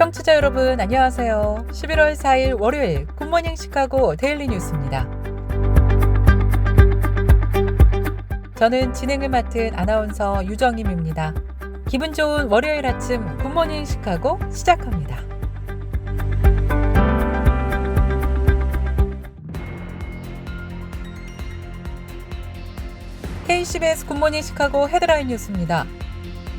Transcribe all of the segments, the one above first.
청취자 여러분 안녕하세요. 11월 4일 월요일 굿모닝 시카고 데일리 뉴스입니다. 저는 진행을 맡은 아나운서 유정임입니다. 기분 좋은 월요일 아침 굿모닝 시카고 시작합니다. KCBS 굿모닝 시카고 헤드라인 뉴스입니다.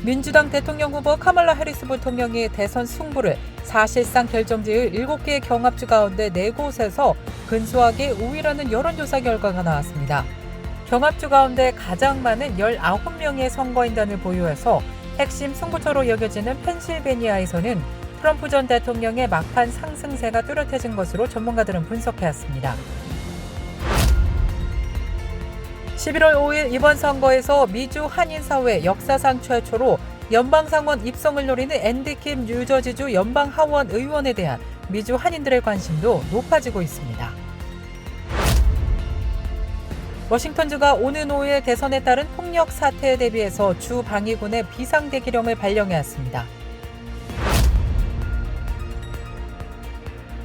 민주당 대통령 후보 카말라 해리스 부통령이 대선 승부를 사실상 결정지을 7개의 경합주 가운데 4곳에서 근소하게 우위라는 여론조사 결과가 나왔습니다. 경합주 가운데 가장 많은 19명의 선거인단을 보유해서 핵심 승부처로 여겨지는 펜실베니아에서는 트럼프 전 대통령의 막판 상승세가 뚜렷해진 것으로 전문가들은 분석해왔습니다. 11월 5일 이번 선거에서 미주 한인사회 역사상 최초로 연방상원 입성을 노리는 앤디킴 뉴저지주 연방하원 의원에 대한 미주 한인들의 관심도 높아지고 있습니다. 워싱턴주가 오는 5일 대선에 따른 폭력 사태에 대비해서 주 방위군의 비상대기령을 발령해왔습니다.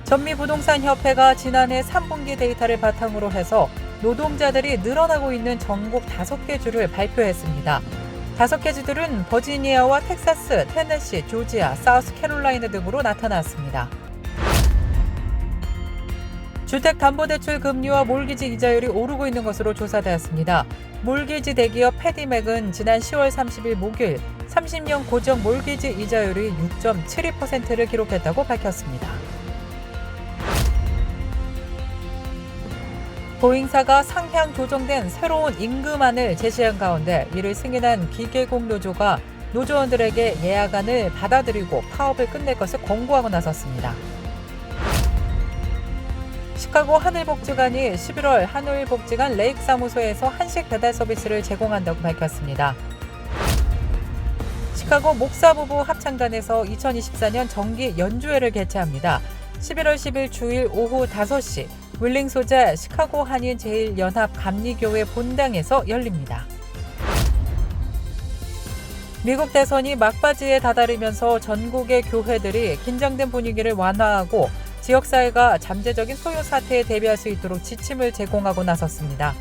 전미부동산협회가 지난해 3분기 데이터를 바탕으로 해서 노동자들이 늘어나고 있는 전국 5개 주를 발표했습니다. 5개 주들은 버지니아와 텍사스, 테네시, 조지아, 사우스캐롤라이나 등으로 나타났습니다. 주택담보대출 금리와 몰기지 이자율이 오르고 있는 것으로 조사되었습니다. 몰기지 대기업 패디맥은 지난 10월 30일 목요일 30년 고정 몰기지 이자율이 6.72%를 기록했다고 밝혔습니다. 보잉사가 상향 조정된 새로운 임금안을 제시한 가운데 이를 승인한 기계공 노조가 노조원들에게 예약안을 받아들이고 파업을 끝낼 것을 권고하고 나섰습니다. 시카고 하늘복지관이 11월 하늘복지관 레이크 사무소에서 한식 배달 서비스를 제공한다고 밝혔습니다. 시카고 목사 부부 합창단에서 2024년 정기 연주회를 개최합니다. 11월 10일 주일 오후 5시 윌링 소재 시카고 한인 제일연합 감리교회 본당에서 열립니다. 미국 대선이 막바지에 다다르면서 전국의 교회들이 긴장된 분위기를 완화하고 지역사회가 잠재적인 소요 사태에 대비할 수 있도록 지침을 제공하고 나섰습니다.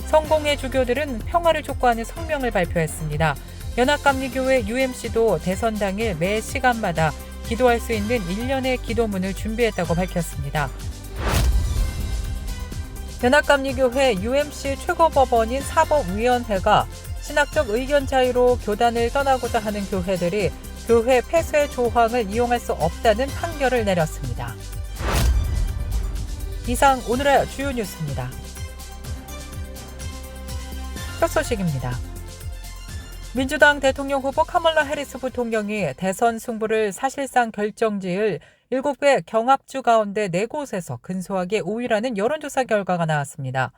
성공회 주교들은 평화를 촉구하는 성명을 발표했습니다. 연합감리교회 UMC도 대선 당일 매 시간마다 기도할 수 있는 1년의 기도문을 준비했다고 밝혔습니다. 연합감리교회 UMC 최고법원인 사법위원회가 신학적 의견 차이로 교단을 떠나고자 하는 교회들이 교회 폐쇄 조항을 이용할 수 없다는 판결을 내렸습니다. 이상 오늘의 주요 뉴스입니다. 첫 소식입니다. 민주당 대통령 후보 카말라 해리스 부통령이 대선 승부를 사실상 결정지을 7개 경합주 가운데 4곳에서 근소하게 우위라는 여론조사 결과가 나왔습니다.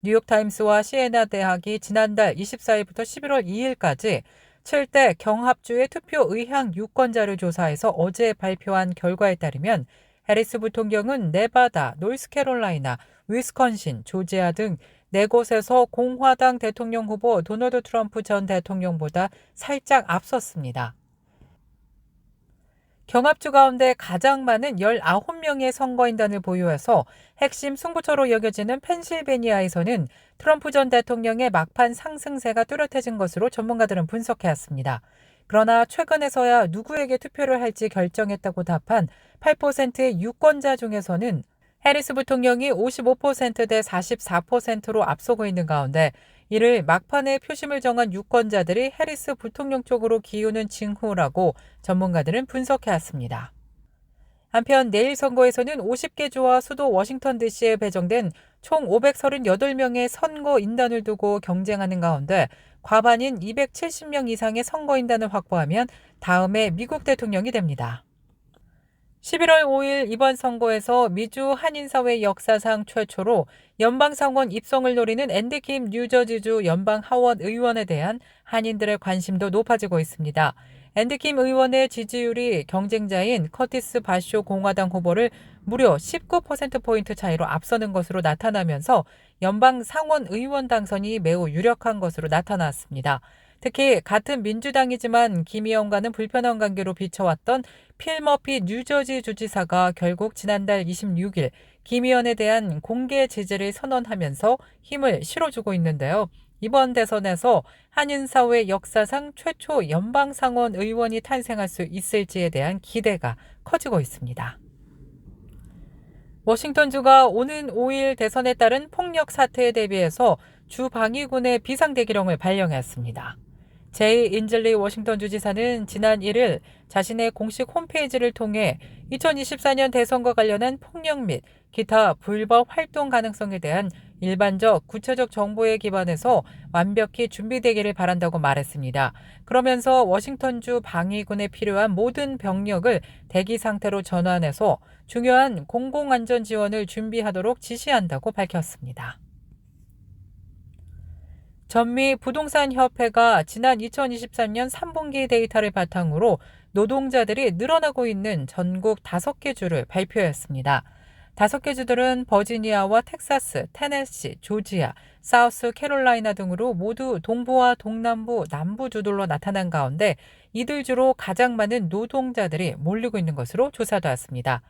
뉴욕타임스와 시에나 대학이 지난달 24일부터 11월 2일까지 7대 경합주의 투표 의향 유권자를 조사해서 어제 발표한 결과에 따르면 해리스 부통령은 네바다, 노스캐롤라이나, 위스콘신, 조지아 등 4곳에서 공화당 대통령 후보 도널드 트럼프 전 대통령보다 살짝 앞섰습니다. 경합주 가운데 가장 많은 19명의 선거인단을 보유해서 핵심 승부처로 여겨지는 펜실베니아에서는 트럼프 전 대통령의 막판 상승세가 뚜렷해진 것으로 전문가들은 분석해왔습니다. 그러나 최근에서야 누구에게 투표를 할지 결정했다고 답한 8%의 유권자 중에서는 해리스 부통령이 55%대 44%로 앞서고 있는 가운데 이를 막판에 표심을 정한 유권자들이 해리스 부통령 쪽으로 기우는 징후라고 전문가들은 분석해왔습니다. 한편 내일 선거에서는 50개 주와 수도 워싱턴 DC에 배정된 총 538명의 선거인단을 두고 경쟁하는 가운데 과반인 270명 이상의 선거인단을 확보하면 다음에 미국 대통령이 됩니다. 11월 5일 이번 선거에서 미주 한인사회 역사상 최초로 연방상원 입성을 노리는 앤디킴 뉴저지주 연방하원 의원에 대한 한인들의 관심도 높아지고 있습니다. 앤디킴 의원의 지지율이 경쟁자인 커티스 바쇼 공화당 후보를 무려 19%포인트 차이로 앞서는 것으로 나타나면서 연방상원 의원 당선이 매우 유력한 것으로 나타났습니다. 특히 같은 민주당이지만 김 의원과는 불편한 관계로 비춰왔던 필 머피 뉴저지 주지사가 결국 지난달 26일 김 의원에 대한 공개 지지를 선언하면서 힘을 실어주고 있는데요. 이번 대선에서 한인사회 역사상 최초 연방상원 의원이 탄생할 수 있을지에 대한 기대가 커지고 있습니다. 워싱턴주가 오는 5일 대선에 따른 폭력 사태에 대비해서 주 방위군의 비상대기령을 발령했습니다. 제이 인즐리 워싱턴주 지사는 지난 1일 자신의 공식 홈페이지를 통해 2024년 대선과 관련한 폭력 및 기타 불법 활동 가능성에 대한 일반적 구체적 정보에 기반해서 완벽히 준비되기를 바란다고 말했습니다. 그러면서 워싱턴주 방위군에 필요한 모든 병력을 대기 상태로 전환해서 중요한 공공안전 지원을 준비하도록 지시한다고 밝혔습니다. 전미 부동산협회가 지난 2023년 3분기 데이터를 바탕으로 노동자들이 늘어나고 있는 전국 5개 주를 발표했습니다. 5개 주들은 버지니아와 텍사스, 테네시, 조지아, 사우스 캐롤라이나 등으로 모두 동부와 동남부, 남부주들로 나타난 가운데 이들 주로 가장 많은 노동자들이 몰리고 있는 것으로 조사되었습니다.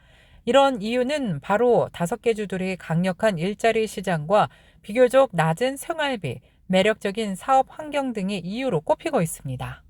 이런 이유는 바로 5개 주들이 강력한 일자리 시장과 비교적 낮은 생활비, 매력적인 사업 환경 등이 이유로 꼽히고 있습니다.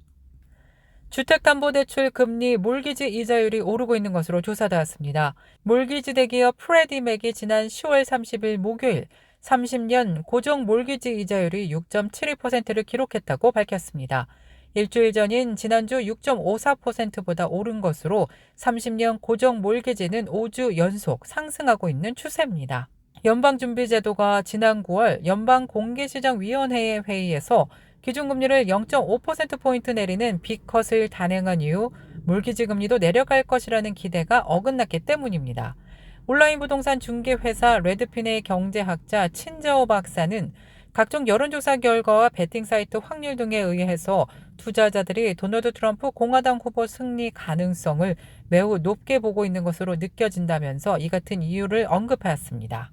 주택담보대출 금리 몰기지 이자율이 오르고 있는 것으로 조사되었습니다. 몰기지 대기업 프레디맥이 지난 10월 30일 목요일 30년 고정 몰기지 이자율이 6.72%를 기록했다고 밝혔습니다. 일주일 전인 지난주 6.54%보다 오른 것으로 30년 고정 몰기지는 5주 연속 상승하고 있는 추세입니다. 연방준비제도가 지난 9월 연방공개시장위원회의 회의에서 기준금리를 0.5%포인트 내리는 빅컷을 단행한 이후 몰기지 금리도 내려갈 것이라는 기대가 어긋났기 때문입니다. 온라인 부동산 중개회사 레드핀의 경제학자 친저오 박사는 각종 여론조사 결과와 베팅 사이트 확률 등에 의해서 투자자들이 도널드 트럼프 공화당 후보 승리 가능성을 매우 높게 보고 있는 것으로 느껴진다면서 이 같은 이유를 언급하였습니다.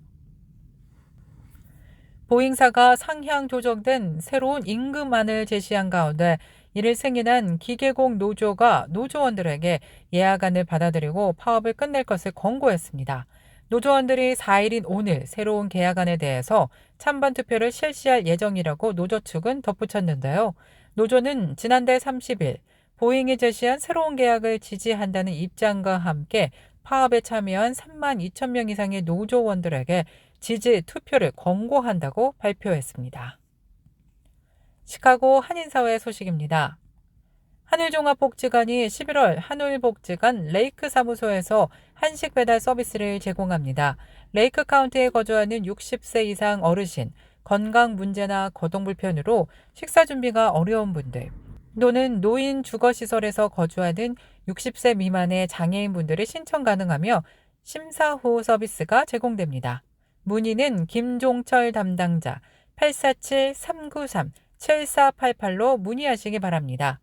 보잉사가 상향 조정된 새로운 임금안을 제시한 가운데 이를 승인한 기계공 노조가 노조원들에게 예약안을 받아들이고 파업을 끝낼 것을 권고했습니다. 노조원들이 4일인 오늘 새로운 계약안에 대해서 찬반 투표를 실시할 예정이라고 노조 측은 덧붙였는데요. 노조는 지난달 30일 보잉이 제시한 새로운 계약을 지지한다는 입장과 함께 파업에 참여한 3만 2천 명 이상의 노조원들에게 지지 투표를 권고한다고 발표했습니다. 시카고 한인사회 소식입니다. 한일종합복지관이 11월 한울복지관 레이크 사무소에서 한식 배달 서비스를 제공합니다. 레이크 카운티에 거주하는 60세 이상 어르신, 건강 문제나 거동 불편으로 식사 준비가 어려운 분들, 또는 노인 주거시설에서 거주하는 60세 미만의 장애인분들이 신청 가능하며 심사 후 서비스가 제공됩니다. 문의는 김종철 담당자 847-393-7488로 문의하시기 바랍니다.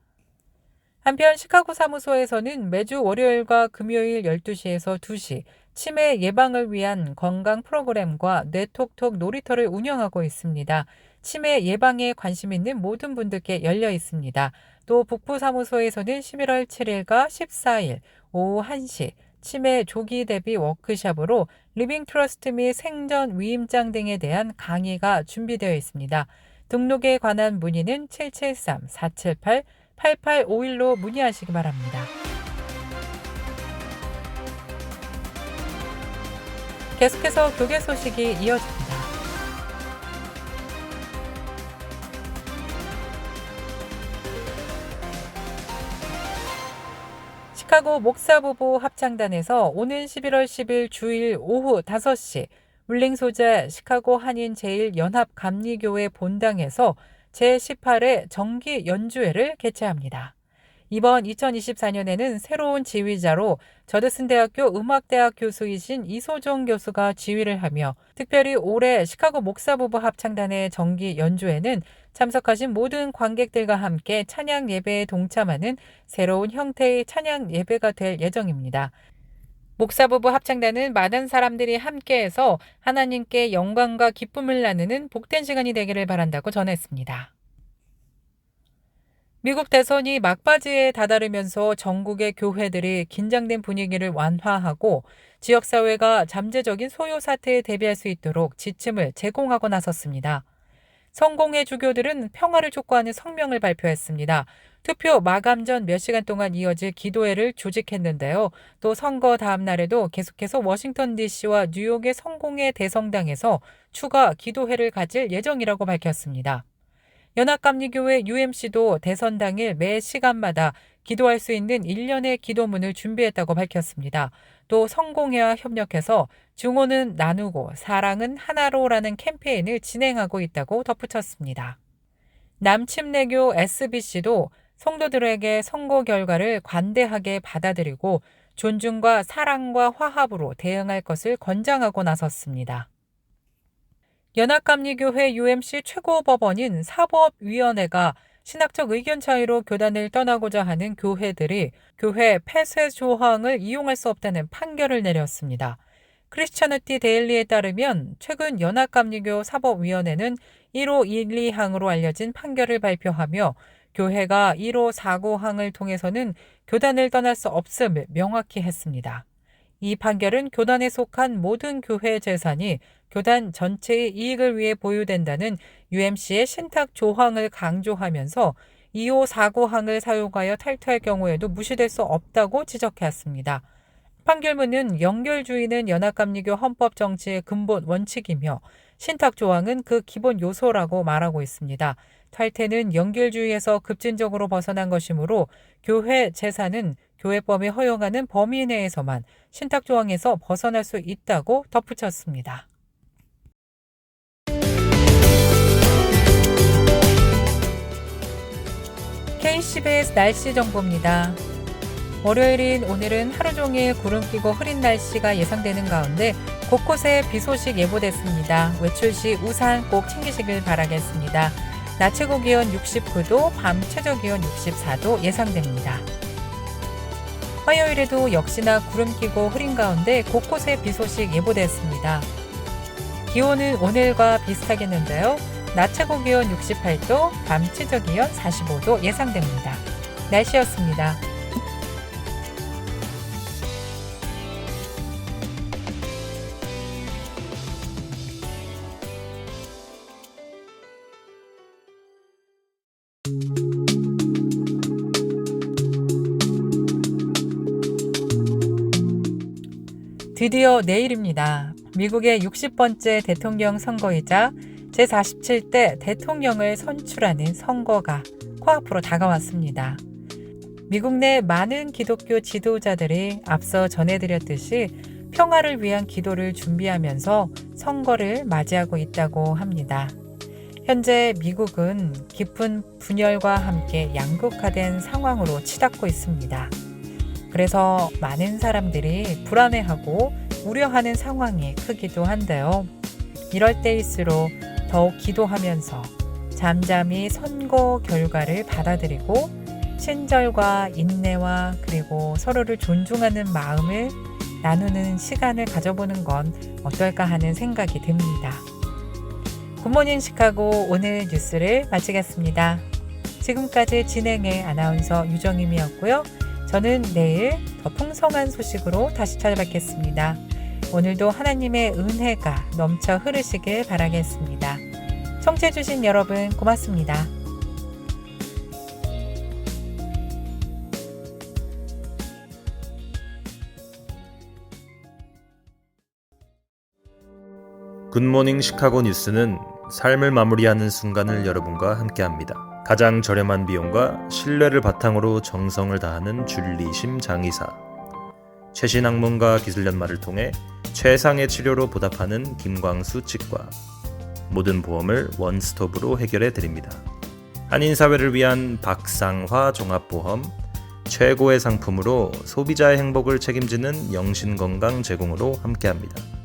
한편 시카고 사무소에서는 매주 월요일과 금요일 12시에서 2시 치매 예방을 위한 건강 프로그램과 뇌톡톡 놀이터를 운영하고 있습니다. 치매 예방에 관심 있는 모든 분들께 열려 있습니다. 또 북부 사무소에서는 11월 7일과 14일 오후 1시 치매 조기 대비 워크숍으로 리빙 트러스트 및 생전 위임장 등에 대한 강의가 준비되어 있습니다. 등록에 관한 문의는 773-478-8851로 문의하시기 바랍니다. 계속해서 교계 소식이 이어집니다. 시카고 목사부부 합창단에서 오는 11월 10일 주일 오후 5시 울링 소재 시카고 한인 제1연합감리교회 본당에서 제18회 정기 연주회를 개최합니다. 이번 2024년에는 새로운 지휘자로 저드슨 대학교 음악대학 교수이신 이소정 교수가 지휘를 하며 특별히 올해 시카고 목사부부 합창단의 정기 연주회는 참석하신 모든 관객들과 함께 찬양 예배에 동참하는 새로운 형태의 찬양 예배가 될 예정입니다. 목사부부 합창단은 많은 사람들이 함께해서 하나님께 영광과 기쁨을 나누는 복된 시간이 되기를 바란다고 전했습니다. 미국 대선이 막바지에 다다르면서 전국의 교회들이 긴장된 분위기를 완화하고 지역사회가 잠재적인 소요 사태에 대비할 수 있도록 지침을 제공하고 나섰습니다. 성공회 주교들은 평화를 촉구하는 성명을 발표했습니다. 투표 마감 전 몇 시간 동안 이어질 기도회를 조직했는데요. 또 선거 다음 날에도 계속해서 워싱턴 DC와 뉴욕의 성공회 대성당에서 추가 기도회를 가질 예정이라고 밝혔습니다. 연합감리교회 UMC도 대선 당일 매 시간마다 기도할 수 있는 일련의 기도문을 준비했다고 밝혔습니다. 또 성공회와 협력해서 증오는 나누고 사랑은 하나로라는 캠페인을 진행하고 있다고 덧붙였습니다. 남침례교 SBC도 성도들에게 선거 결과를 관대하게 받아들이고 존중과 사랑과 화합으로 대응할 것을 권장하고 나섰습니다. 연합감리교회 UMC 최고법원인 사법위원회가 신학적 의견 차이로 교단을 떠나고자 하는 교회들이 교회 폐쇄 조항을 이용할 수 없다는 판결을 내렸습니다. 크리스처니티 데일리에 따르면 최근 연합감리교 사법위원회는 1512항으로 알려진 판결을 발표하며 교회가 1549항을 통해서는 교단을 떠날 수 없음을 명확히 했습니다. 이 판결은 교단에 속한 모든 교회 재산이 교단 전체의 이익을 위해 보유된다는 UMC의 신탁 조항을 강조하면서 2549항을 사용하여 탈퇴할 경우에도 무시될 수 없다고 지적했습니다. 판결문은 연결주의는 연합감리교 헌법 정치의 근본 원칙이며 신탁 조항은 그 기본 요소라고 말하고 있습니다. 탈퇴는 연결주의에서 급진적으로 벗어난 것이므로 교회 재산은 교회법이 허용하는 범위 내에서만 신탁 조항에서 벗어날 수 있다고 덧붙였습니다. KCBS 날씨 정보입니다. 월요일인 오늘은 하루 종일 구름 끼고 흐린 날씨가 예상되는 가운데 곳곳에 비 소식 예보됐습니다. 외출 시 우산 꼭 챙기시길 바라겠습니다. 낮 최고 기온 69도, 밤 최저 기온 64도 예상됩니다. 화요일에도 역시나 구름 끼고 흐린 가운데 곳곳에 비 소식 예보됐습니다. 기온은 오늘과 비슷하겠는데요. 낮 최고 기온 68도, 밤 최저 기온 45도 예상됩니다. 날씨였습니다. 드디어 내일입니다. 미국의 60번째 대통령 선거이자 제47대 대통령을 선출하는 선거가 코앞으로 다가왔습니다. 미국 내 많은 기독교 지도자들이 앞서 전해드렸듯이 평화를 위한 기도를 준비하면서 선거를 맞이하고 있다고 합니다. 현재 미국은 깊은 분열과 함께 양극화된 상황으로 치닫고 있습니다. 그래서 많은 사람들이 불안해하고 우려하는 상황이 크기도 한데요. 이럴 때일수록 더욱 기도하면서 잠잠히 선거 결과를 받아들이고 친절과 인내와 그리고 서로를 존중하는 마음을 나누는 시간을 가져보는 건 어떨까 하는 생각이 듭니다. 굿모닝 시카고 오늘 뉴스를 마치겠습니다. 지금까지 진행의 아나운서 유정임이었고요. 저는 내일 더 풍성한 소식으로 다시 찾아뵙겠습니다. 오늘도 하나님의 은혜가 넘쳐 흐르시길 바라겠습니다. 청취해주신 여러분 고맙습니다. 굿모닝 시카고 뉴스는 삶을 마무리하는 순간을 여러분과 함께합니다. 가장 저렴한 비용과 신뢰를 바탕으로 정성을 다하는 줄리심 장의사, 최신 학문과 기술 연마를 통해 최상의 치료로 보답하는 김광수 치과, 모든 보험을 원스톱으로 해결해 드립니다. 한인사회를 위한 박상화 종합보험, 최고의 상품으로 소비자의 행복을 책임지는 영신건강 제공으로 함께합니다.